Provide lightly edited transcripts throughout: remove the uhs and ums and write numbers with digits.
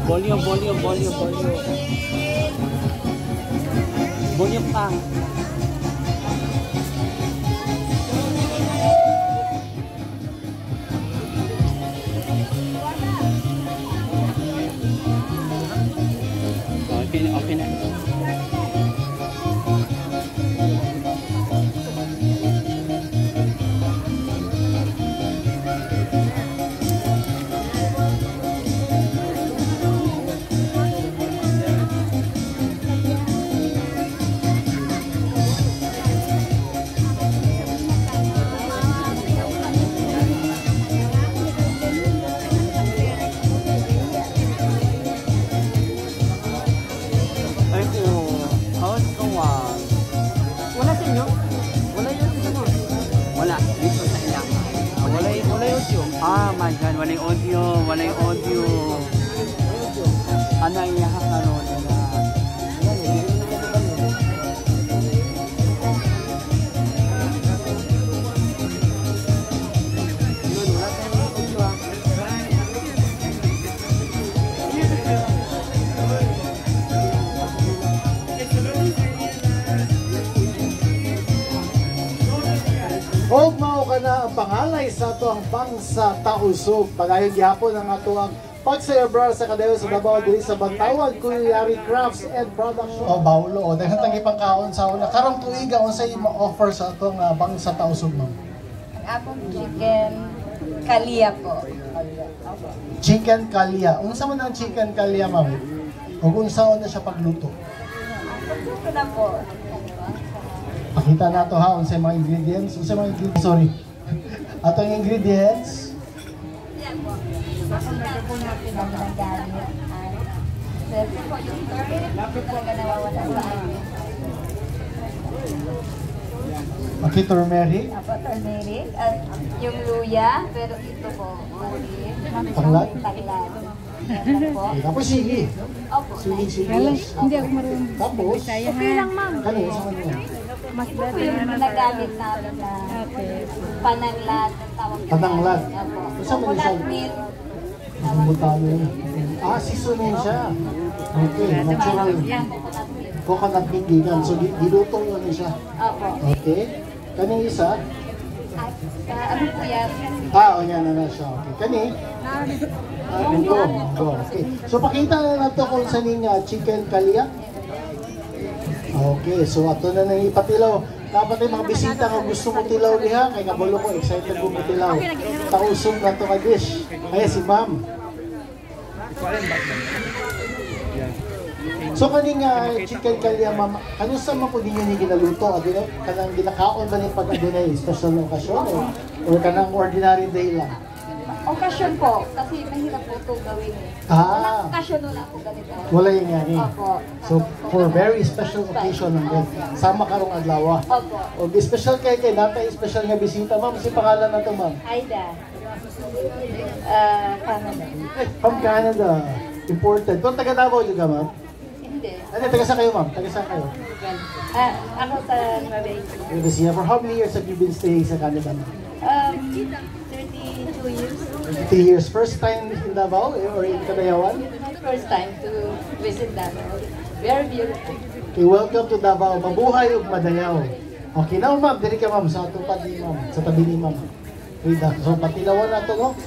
Volume, volume, volume, volume. Volume pa. Okay na, okay na. Ah, my God, walay audio, walay audio. Ano ang iyahak na ron? Og mao kana ang pangalay sa ato ang bangsa tausog. Pagayon gyapon ang ato ang pag-celebrar sa kadayon sa Davao diri sa Bantawan Culinary Crafts and Production. O bawlo o daghan tang ipangkaon sa una. Karong tuiga unsay ma-offer sa atong bangsa tausog mo? Ang akong chicken kalia po. Chicken kalia. Unsa man ang chicken kalia, ma'am? Ug unsaon na siya pagluto? Ito na po. Pakita nato ha unsay mga ingredients. Sorry. Atong ingredients. Yan po. Papunta po natin ang nagagamit. Siyempre po yung turmeric. Talaga nawawala sa akin. Okay, turmeric. Apo, turmeric. At yung luya. Pero ito po, uli. Tanglad? Tanglad. Okay, tapos sili. Opo. Sili. Hindi ako marunong. Tapos, Okay lang, ma'am. kanino sa kanino? Mas Ito po yung ginagamit namin na pananglat. Ang tawag nila. Pananglat. Opo. Isa man Coconut siya. milk. Ang butano. Seasoning siya. Okay, natural. Yan, coconut milk. Coconut bindigan. So, dilutong yun siya. Opo. Okay. Kaning isa? At ano po yan? O yan na siya. Okay. Kani? Go. Okay. So, pakita na nato kung sa niya chicken kalia. Okay, so ato na nang ipatilaw. Dapat ay mga bisita nga gusto mo tilaw niya. Kaya kabalo ko, excited ko mo tilaw. Tausog na ito ka dish. Kaya si ma'am. So kaning chicken kalia, ma'am, ano sa mga po ninyo ni ginaluto? Kanang ginakaon ba ni pag adunay special occasion or kanang ordinary day lang? Okasyon po, kasi mahirap po ito gawin eh. Walang okasyon wala po ganito. Wala yung yan eh. Opo. So for very special occasion naman, sama karong adlaw. Opo. O special kay natay special nga bisita, ma'am. Si pangalan na to, ma'am? Aida. Canada. From Canada. Important. Kung taga Davao juga, ma'am? Hindi. Ano, taga saan kayo, ma'am? Taga saan kayo? Ako sa Nueva Ecija. For how many years have you been staying sa Canada, ma'am? 32 years. 20 years. First time in Davao or in Cagayawan? First time to visit Davao. Very beautiful. Okay, welcome to Davao. Mabuhay ug madayaw. Okay, now ma'am, diri ka ma'am sa atong padi ma'am, sa tabi ni ma'am. Rida. So patilawan nato no.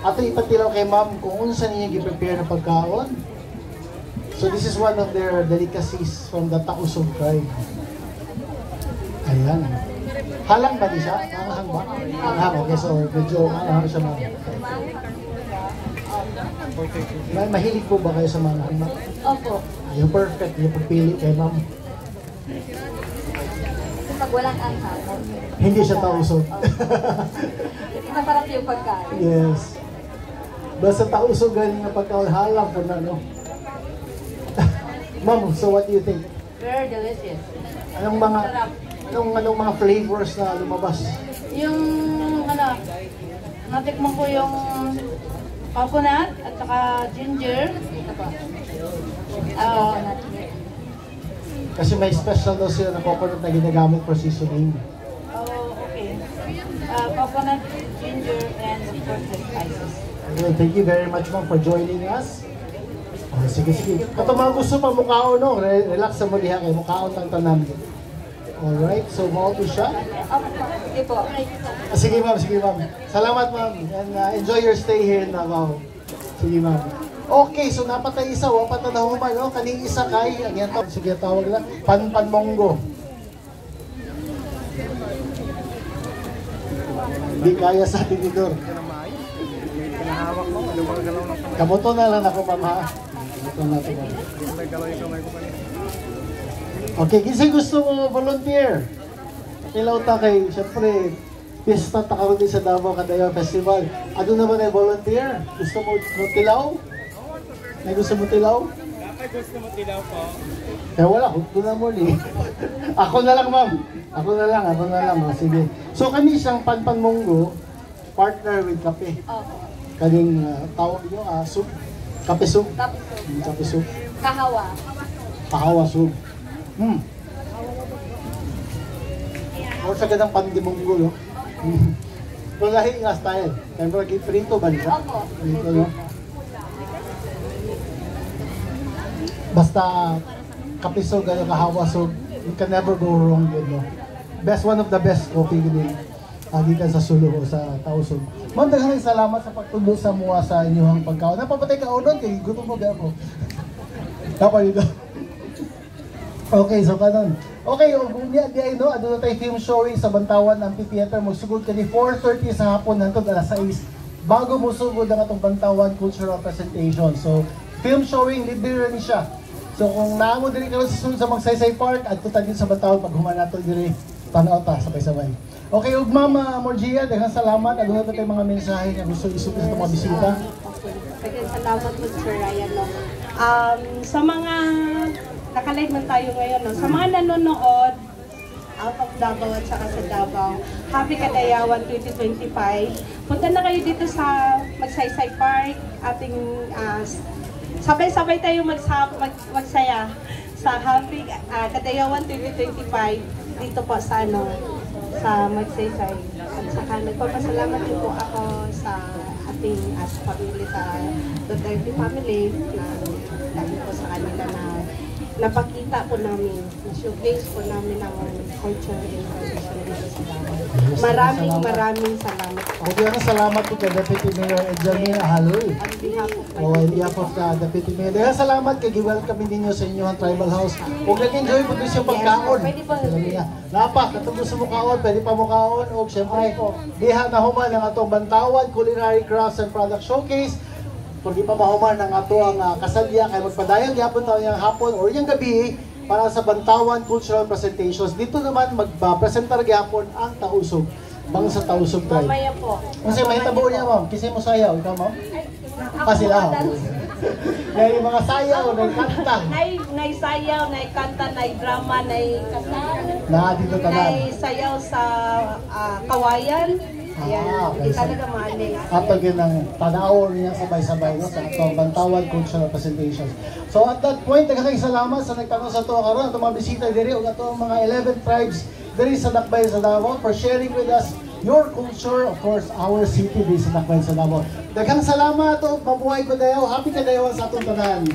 Ato ipatilaw kay ma'am kung unsa niya gi-prepare na pagkaon. So this is one of their delicacies from the Tausog tribe. Ayan. Halang ba di siya? Hanghang ba? Hanghang. Okay, so medyo hanghang siya ma'am. Mahilig po ba kayo sa mga hanghang? Opo. Yung perfect, yung pagpili kay ma'am. Pag walang anghang. Hindi siya tausog. Masarap yung pagkain. Yes. Basta tausog galing nga pagkaon, halang po na, no? Ma'am, so what do you think? Very delicious. Anong mga flavors na lumabas? Yung natikman ko yung coconut at saka ginger. Kasi may special daw sila na coconut na ginagamit for seasoning. Okay. Coconut, ginger, and of course the spices. Anyway, thank you very much, ma'am, for joining us. Sige, sige. Ito mga gusto pa mukhaon, no? Relax sa mo diha kay mukhaon ang tanan. Alright, so mauto siya. Sige po. Sige ma'am, sige ma'am. Salamat ma'am. And enjoy your stay here in Davao. Sige ma'am. Okay, so napatay isa, wapat na nahuman, no? Kaning isa kay, ang yan tawag, sige tawag lang, Panpanmongo. Hindi kaya sa tinidor. Kamuto na lang ako ma'am ha. Kamuto na ito ma'am. Okay, kasi gusto mo volunteer. Ilaw ta kay, syempre, pista ta karon din sa Davao Kadayaw Festival. Ano naman ay volunteer? Gusto mo tilaw? May gusto mo tilaw? Dapat gusto mo tilaw po. Eh wala, huwag na mo ni. Ako na lang ma'am. Ako na lang. Oh, sige. So kami isang Panpanmongo, partner with kape. Kaning tawag nyo, soup. Kape soup. Kape soup. Kahawa. Kahawa soup. O sa ganang pandimonggo, no? Kung lahi nga style. Kaya prito ba nila? Opo. Prito, no? Basta kapiso, gano'ng kahawa, so you can never go wrong yun, no? One of the best coffee din gikan sa Sulu o sa Tausog. Ma'am, daghang salamat sa pagtulo sa mga sa inyong pagkaon. Napapatay ka odon kay gutom mo ako. Dapat dito. Okay, so kanon. Okay, ubunya di ay no, adto tay film showing sa Bantawan Amphitheater magsugod kani 4:30 sa hapon hangtod alas 6 bago mo sugod ang atong Bantawan Cultural Presentation. So, film showing libre ni siya. So kung naamo diri karon sa sulod sa Magsaysay Park adto ta din sa Bantawan pag humanato diri tanaw ta sabay-sabay. Okay, ug Mama Morgia, daghang salamat. Aduna ta tay mga mensahe nga gusto isupin sa mga bisita. Okay, salamat po Sir Ryan. No? Sa mga nakalive man tayo ngayon, no? Sa mga nanonood out of Davao at saka sa Davao, Happy Kadayawan 2025. Punta na kayo dito sa Magsaysay Park, ating sabay-sabay tayo magsaya sa Happy Kadayawan 2025 dito po sa sa Magsaysay. At saka nagpapasalamat din po ako sa ating family, sa Duterte family, na dahil po sa kanila na napakita po namin, showcase po namin ang culture and tradition dito sa Davao. Maraming salamat po. Okay, salamat po kay Deputy Mayor Edjarmina Haloy. On behalf of my On behalf of the Deputy Mayor. Dahil salamat kay gi-welcome ninyo sa inyong tribal house. Kung nag-enjoy po din siya pagkaon. Napa, katungkol sa mukhaon, pwede pa mukhaon. O syempre, diha na human ang atong Bantawan Culinary Crafts and Product Showcase. Kung di pa mahuman ang ato ang kasadya, kaya magpadayon gyapon tayo yung hapon or yung gabi para sa Bantawan Cultural Presentations. Dito naman magpa-presentar gyapon ang Tausog. Bang sa Tausog Tribe. mamaya po. Kasi may tabo niya, ma'am. Kasi mo sayaw. Ikaw, ma'am? Sila. May mga sayaw, may kanta. Nay sayaw, nay kanta, nay drama, nay kasal. Na dito tanan. Nay sayaw sa kawayan. Yan, Okay, hindi so, talaga maanin. ato ginang tanaw niya sabay-sabay no, sa atong Bantawan Cultural Presentations. So at that point, daghang salamat sa nagtanong sa ato karon atong mga bisita diri ug atong mga 11 tribes diri sa Dakbayan sa Davao for sharing with us your culture, of course, our city diri sa Dakbayan sa Davao. Daghang salamat ug mabuhay ko dayo. Happy Kadayawan sa atong tanan.